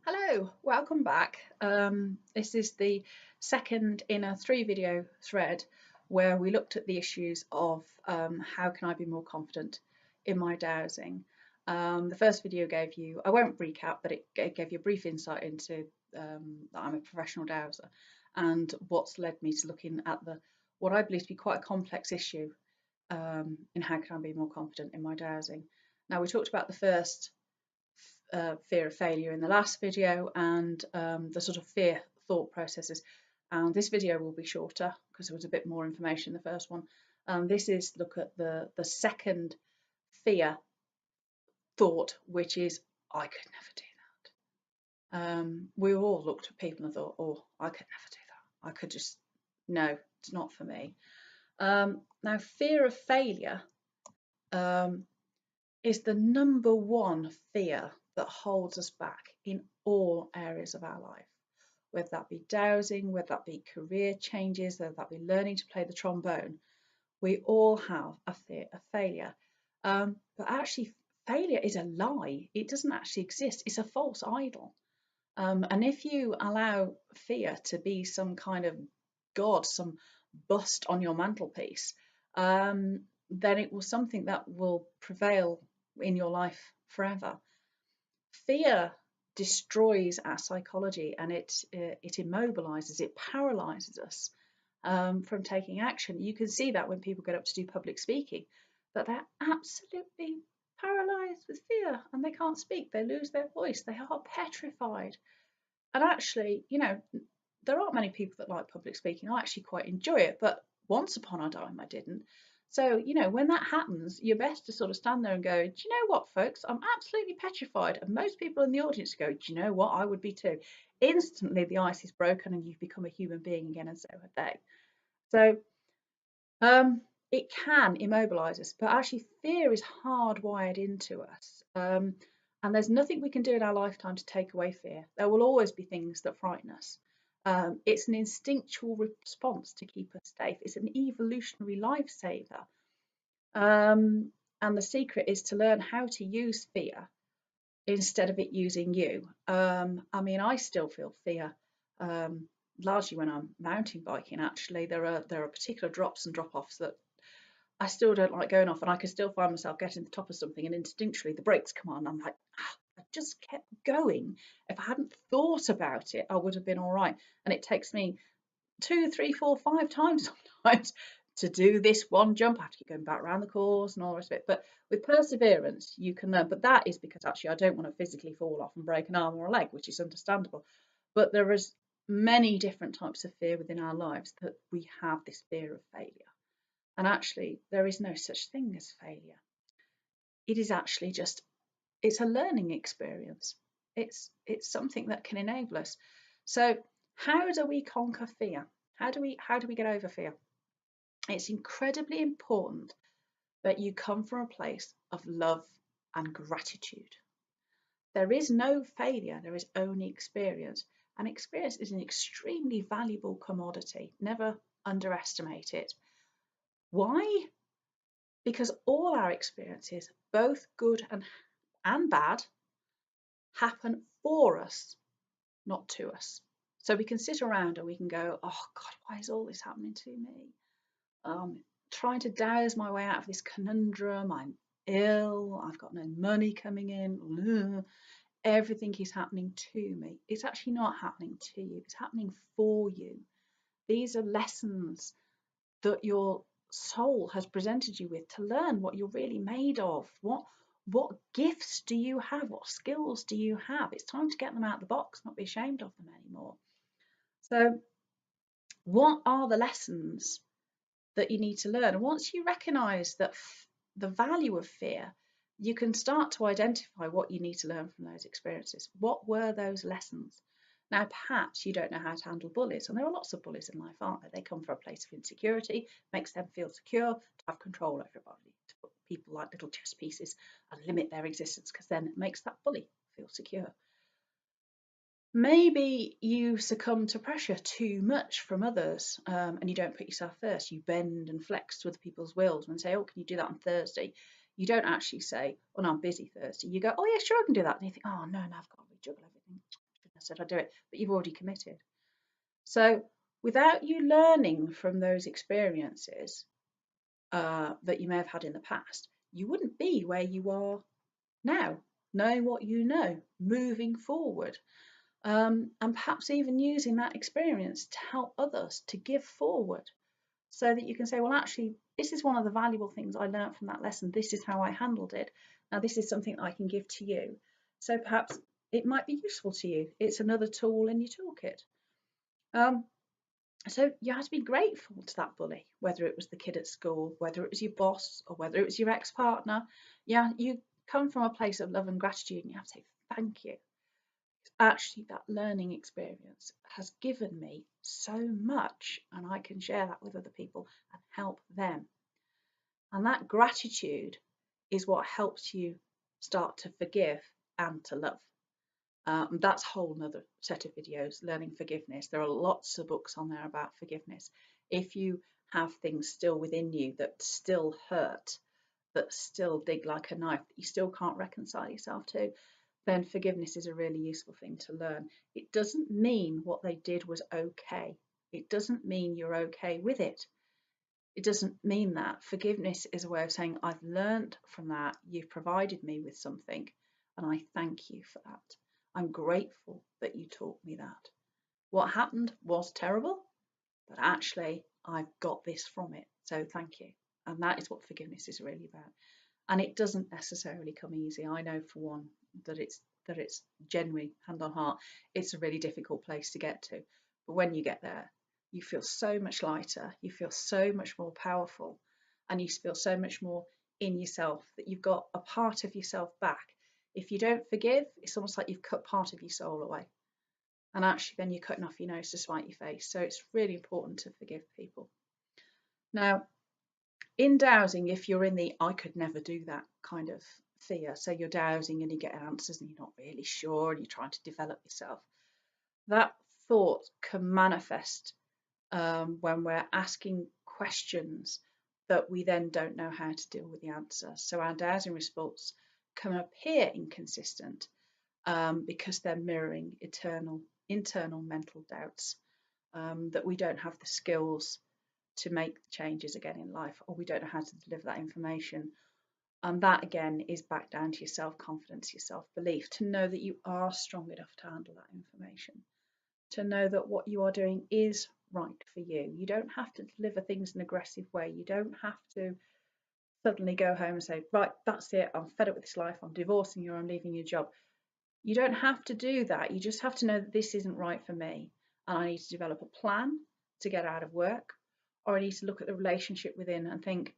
Hello, welcome back. This is the second in a 3 video thread where we looked at the issues of how can I be more confident in my dowsing. The first video gave you, I won't recap, but it gave you a brief insight into that I'm a professional dowser and what's led me to looking at what I believe to be quite a complex issue in how can I be more confident in my dowsing. Now we talked about the first fear of failure in the last video and the sort of fear thought processes. And this video will be shorter because there was a bit more information in the first one. This is look at the second fear thought, which is I could never do that. We all looked at people and thought, oh, I could never do that. I could just, no, it's not for me. Now, fear of failure is the number one fear that holds us back in all areas of our life, whether that be dowsing, whether that be career changes, whether that be learning to play the trombone. We all have a fear of failure. But actually, failure is a lie. It doesn't actually exist. It's a false idol. And if you allow fear to be some kind of god, some bust on your mantelpiece, then it will something that will prevail in your life forever. Fear destroys our psychology and it immobilizes, it paralyzes us from taking action. You can see that when people get up to do public speaking, that they're absolutely paralyzed with fear and they can't speak, they lose their voice, they are petrified. And actually, there aren't many people that like public speaking. I actually quite enjoy it, but once upon a time I didn't. So, when that happens, you're best to sort of stand there and go, do you know what, folks? I'm absolutely petrified. And most people in the audience go, do you know what? I would be too. Instantly, the ice is broken and you've become a human being again, and so have they. So, it can immobilize us, but actually, fear is hardwired into us. And there's nothing we can do in our lifetime to take away fear. There will always be things that frighten us. It's an instinctual response to keep us safe. It's an evolutionary lifesaver. And the secret is to learn how to use fear instead of it using you. I still feel fear, largely when I'm mountain biking. Actually, there are particular drops and drop-offs that I still don't like going off, and I can still find myself getting to the top of something, and instinctually the brakes come on. I'm like, I just kept going. If I hadn't thought about it, I would have been all right. And it takes me 2, 3, 4, 5 times sometimes to do this one jump. I have to keep going back around the course and all the rest of it. But with perseverance, you can learn. But that is because actually I don't want to physically fall off and break an arm or a leg, which is understandable. But there is many different types of fear within our lives that we have this fear of failure. And actually, there is no such thing as failure. It is actually it's a learning experience. It's something that can enable us. So how do we conquer fear? How do we get over fear? It's incredibly important that you come from a place of love and gratitude. There is no failure, there is only experience. And experience is an extremely valuable commodity. Never underestimate it. Why? Because all our experiences, both good and bad, happen for us, not to us. So we can sit around and we can go, oh God, why is all this happening to me? Trying to dowse my way out of this conundrum. I'm ill, I've got no money coming in, everything is happening to me. It's actually not happening to you, it's happening for you. These are lessons that your soul has presented you with to learn what you're really made of. What gifts do you have? What skills do you have? It's time to get them out of the box, not be ashamed of them anymore. So, what are the lessons that you need to learn? And once you recognize that the value of fear, you can start to identify what you need to learn from those experiences. What were those lessons? Now, perhaps you don't know how to handle bullies, and there are lots of bullies in life, aren't there? They come from a place of insecurity, makes them feel secure, to have control over everybody, to put people like little chess pieces and limit their existence, because then it makes that bully feel secure. Maybe you succumb to pressure too much from others, and you don't put yourself first. You bend and flex to other people's wills and say, oh, can you do that on Thursday? You don't actually say, oh, no, I'm busy Thursday. You go, oh, yeah, sure, I can do that. And you think, oh, no, I've got to rejuggle everything. said I'd do it, but you've already committed. So without you learning from those experiences that you may have had in the past, you wouldn't be where you are now, knowing what you know, moving forward, and perhaps even using that experience to help others to give forward, so that you can say, well, actually, this is one of the valuable things I learned from that lesson. This is how I handled it. Now, this is something I can give to you. So perhaps it might be useful to you. It's another tool in your toolkit. So you have to be grateful to that bully, whether it was the kid at school, whether it was your boss, or whether it was your ex-partner. Yeah, you come from a place of love and gratitude, and you have to say thank you. Actually, that learning experience has given me so much, and I can share that with other people and help them. And that gratitude is what helps you start to forgive and to love. That's a whole nother set of videos, learning forgiveness. There are lots of books on there about forgiveness. If you have things still within you that still hurt, that still dig like a knife, that you still can't reconcile yourself to, then forgiveness is a really useful thing to learn. It doesn't mean what they did was okay. It doesn't mean you're okay with it. It doesn't mean that. Forgiveness is a way of saying, I've learned from that, you've provided me with something, and I thank you for that. I'm grateful that you taught me that. What happened was terrible, but actually I've got this from it, so thank you. And that is what forgiveness is really about. And it doesn't necessarily come easy. I know for one that it's genuinely, hand on heart, it's a really difficult place to get to. But when you get there, you feel so much lighter, you feel so much more powerful, and you feel so much more in yourself, that you've got a part of yourself back. If you don't forgive, it's almost like you've cut part of your soul away. And actually then you're cutting off your nose to spite your face. So it's really important to forgive people. Now, in dowsing, if you're in the I could never do that kind of fear, so you're dowsing and you get answers and you're not really sure and you're trying to develop yourself, that thought can manifest when we're asking questions that we then don't know how to deal with the answer. So our dowsing results can appear inconsistent because they're mirroring internal mental doubts, that we don't have the skills to make the changes again in life, or we don't know how to deliver that information. And that again is back down to your self-confidence, your self-belief, to know that you are strong enough to handle that information, to know that what you are doing is right for you. You don't have to deliver things in an aggressive way. You don't have to suddenly go home and say, right, that's it, I'm fed up with this life, I'm divorcing you, or I'm leaving your job. You don't have to do that. You just have to know that this isn't right for me, and I need to develop a plan to get out of work, or I need to look at the relationship within and think,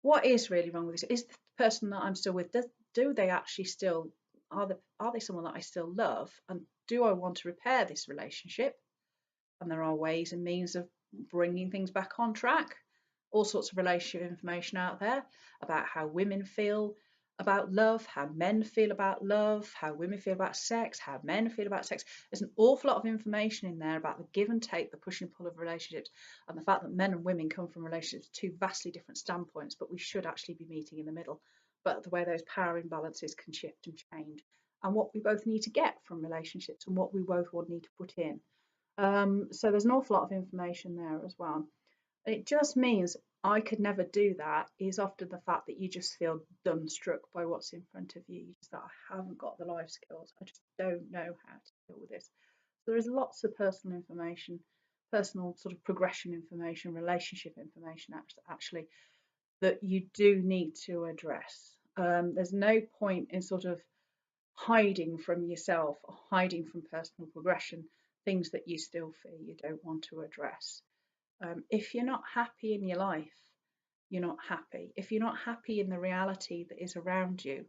what is really wrong with this? Is the person that I'm still with, do they actually still, are they someone that I still love? And do I want to repair this relationship? And there are ways and means of bringing things back on track. All sorts of relationship information out there about how women feel about love, how men feel about love, how women feel about sex, how men feel about sex. There's an awful lot of information in there about the give and take, the push and pull of relationships, and the fact that men and women come from relationships two vastly different standpoints, but we should actually be meeting in the middle. But the way those power imbalances can shift and change, and what we both need to get from relationships, and what we both would need to put in. So there's an awful lot of information there as well. It just means I could never do that is often the fact that you just feel dumbstruck by what's in front of you. You just thought, I haven't got the life skills. I just don't know how to deal with this. So there is lots of personal information, personal sort of progression information, relationship information actually that you do need to address. There's no point in sort of hiding from yourself or hiding from personal progression things that you still feel you don't want to address. If you're not happy in your life, you're not happy. If you're not happy in the reality that is around you,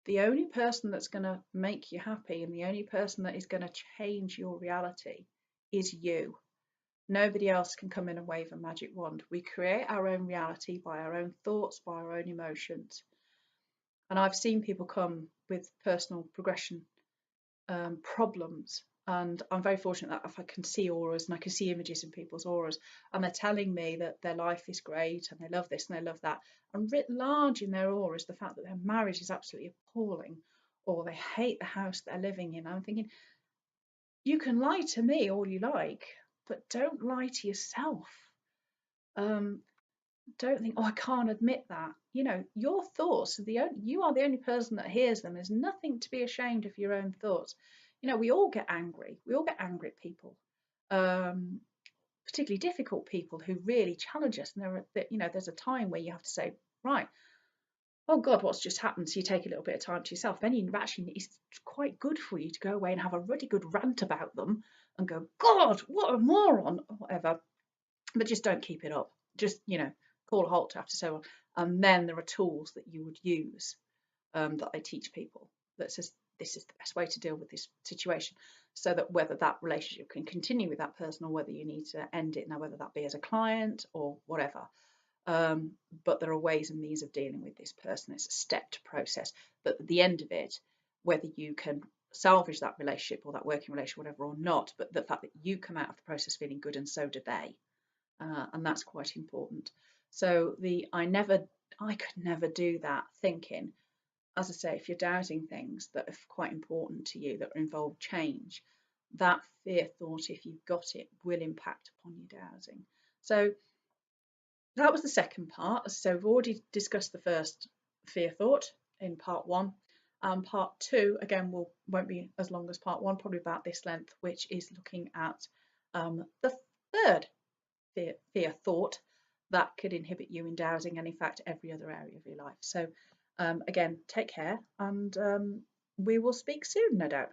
the only person that's going to make you happy and the only person that is going to change your reality is you. Nobody else can come in and wave a magic wand. We create our own reality by our own thoughts, by our own emotions. And I've seen people come with personal progression problems, and I'm very fortunate that if I can see auras and I can see images in people's auras, and they're telling me that their life is great and they love this and they love that, and writ large in their auras the fact that their marriage is absolutely appalling, or they hate the house they're living in. I'm thinking, You can lie to me all you like, but don't lie to yourself. Um, don't think, oh, I can't admit that. You know, your thoughts are you are the only person that hears them. There's nothing to be ashamed of your own thoughts. You know, we all get angry. We all get angry at people, um, particularly difficult people who really challenge us. And there's a time where you have to say, right, oh God, what's just happened? So you take a little bit of time to yourself. Then you actually, it's quite good for you to go away and have a really good rant about them and go, God, what a moron, or whatever. But just don't keep it up. Just, call a halt after so on. And then there are tools that you would use, that I teach people that says this is the best way to deal with this situation, so that whether that relationship can continue with that person or whether you need to end it now, whether that be as a client or whatever. But there are ways and means of dealing with this person. It's a stepped process. But at the end of it, whether you can salvage that relationship or that working relationship, whatever, or not, but the fact that you come out of the process feeling good and so do they. And that's quite important. So I could never do that thinking, as I say, if you're doubting things that are quite important to you, that involve change, that fear thought, if you've got it, will impact upon your dowsing. So that was the second part. So we've already discussed the first fear thought in part one. Part two, again, won't be as long as part one, probably about this length, which is looking at the third fear thought that could inhibit you in dowsing and, in fact, every other area of your life. So, again, take care, and we will speak soon, no doubt.